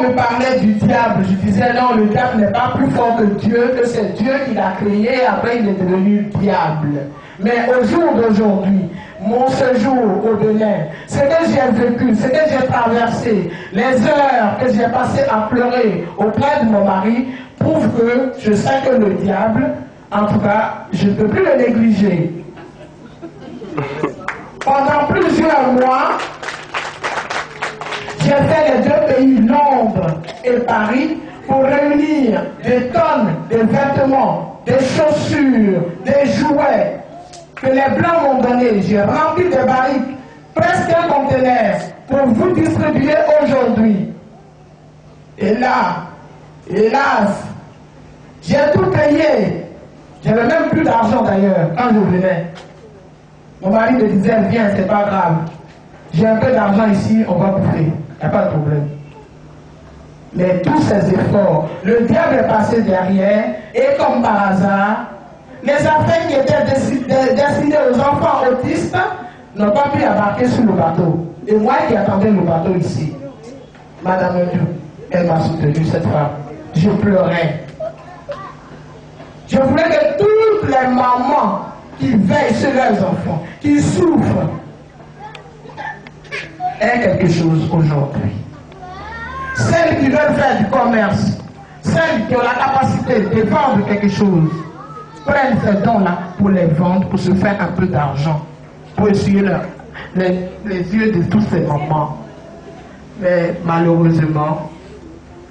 on me parlait du diable, je disais non, le diable n'est pas plus fort que Dieu, que c'est Dieu qui l'a créé, et après il est devenu diable. Mais au jour d'aujourd'hui, mon séjour au Bénin, ce que j'ai vécu, ce que j'ai traversé, les heures que j'ai passées à pleurer auprès de mon mari, prouvent que je sais que le diable, en tout cas, je ne peux plus le négliger. Pendant plusieurs mois, j'ai fait les deux pays, Londres et Paris, pour réunir des tonnes de vêtements, des chaussures, des jouets que les Blancs m'ont donné. J'ai rempli des barriques, presque un conteneur, pour vous distribuer aujourd'hui. Et là, hélas, j'ai tout payé. J'avais même plus d'argent d'ailleurs quand je venais. Mon mari me disait, viens, c'est pas grave. J'ai un peu d'argent ici, on va bouffer. Il n'y a pas de problème. Mais tous ces efforts, le diable est passé derrière, et comme par hasard, les affaires qui étaient destinées aux enfants autistes n'ont pas pu embarquer sur le bateau. Et moi qui attendais le bateau ici, Madame Dieu, elle m'a soutenu, cette femme. Je pleurais. Je voulais que toutes les mamans qui veillent sur leurs enfants, qui souffrent, aient quelque chose aujourd'hui. Celles qui veulent faire du commerce, celles qui ont la capacité de vendre quelque chose, prennent ces dons-là pour les vendre, pour se faire un peu d'argent, pour essuyer les yeux de tous ces mamans. Mais malheureusement,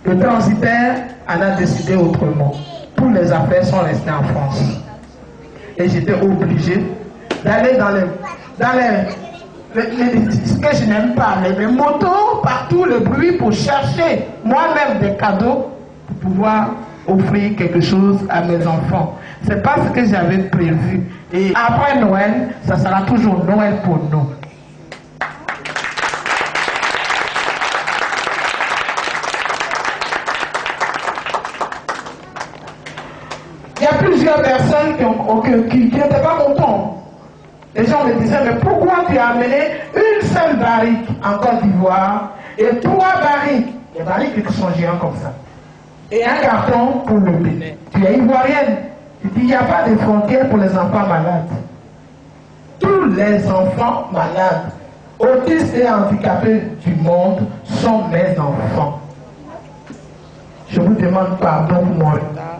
le transitaire en a décidé autrement. Toutes les affaires sont restées en France. Et j'étais obligé d'aller dans ce que je n'aime pas, les motos, partout, le bruit, pour chercher moi-même des cadeaux pour pouvoir offrir quelque chose à mes enfants. C'est pas ce que j'avais prévu. Et après Noël, ça sera toujours Noël pour nous. Il y a plusieurs personnes qui n'étaient pas contents. Les gens me disaient, mais pourquoi tu as amené une seule barrique en Côte d'Ivoire et 3 barriques, des barriques qui sont géants comme ça, et un carton pour le Bénin? Tu es ivoirienne. Tu dis, il n'y a pas de frontières pour les enfants malades. Tous les enfants malades, autistes et handicapés du monde sont mes enfants. Je vous demande pardon pour mon retard.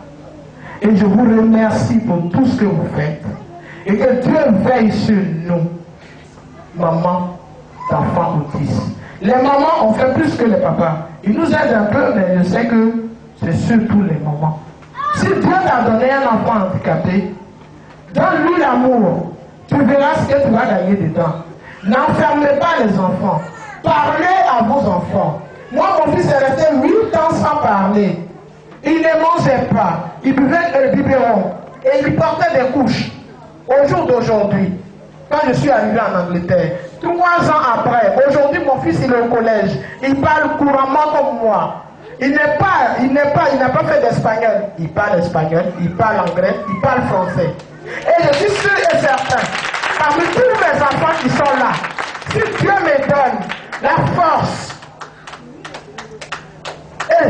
Et je vous remercie pour tout ce que vous faites. Et que Dieu veille sur nous, maman d'enfants autistes. Les mamans ont fait plus que les papas. Ils nous aident un peu, mais je sais que c'est surtout les mamans. Si Dieu t'a donné un enfant handicapé, donne-lui l'amour. Tu verras ce que tu vas gagner dedans. N'enfermez pas les enfants. Parlez à vos enfants. Moi, mon fils est resté 8 ans sans parler. Il ne mangeait pas. Il buvait le biberon. Et il portait des couches. Au jour d'aujourd'hui, quand je suis arrivé en Angleterre, 3 ans après, aujourd'hui mon fils il est au collège, il parle couramment comme moi. Il n'a pas fait d'espagnol. Il parle espagnol, il parle anglais, il parle français. Et je suis sûr et certain, parmi tous mes enfants qui sont là, si Dieu me donne la force, et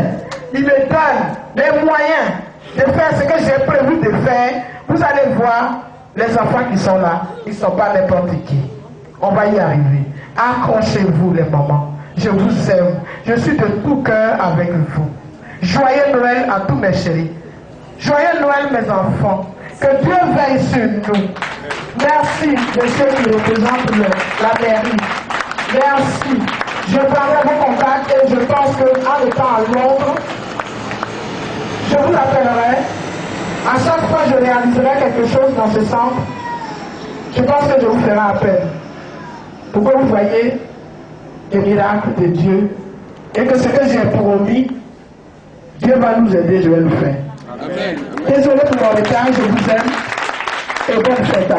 il me donne les moyens de faire ce que j'ai prévu de faire, vous allez voir, les enfants qui sont là, ils ne sont pas n'importe qui. On va y arriver. Accrochez-vous les mamans. Je vous aime. Je suis de tout cœur avec vous. Joyeux Noël à tous mes chéris. Joyeux Noël mes enfants. Que Dieu veille sur nous. Merci de ceux qui représentent la mairie. Merci. Je prendrai vos contacts et je pense qu'en étant à Londres, je vous appellerai. À chaque fois que je réaliserai quelque chose dans ce centre, je pense que je vous ferai appel. Pour que vous voyez les miracles de Dieu et que ce que j'ai promis, Dieu va nous aider, je vais le faire. Amen. Désolé pour mon retard, je vous aime et bonne fête.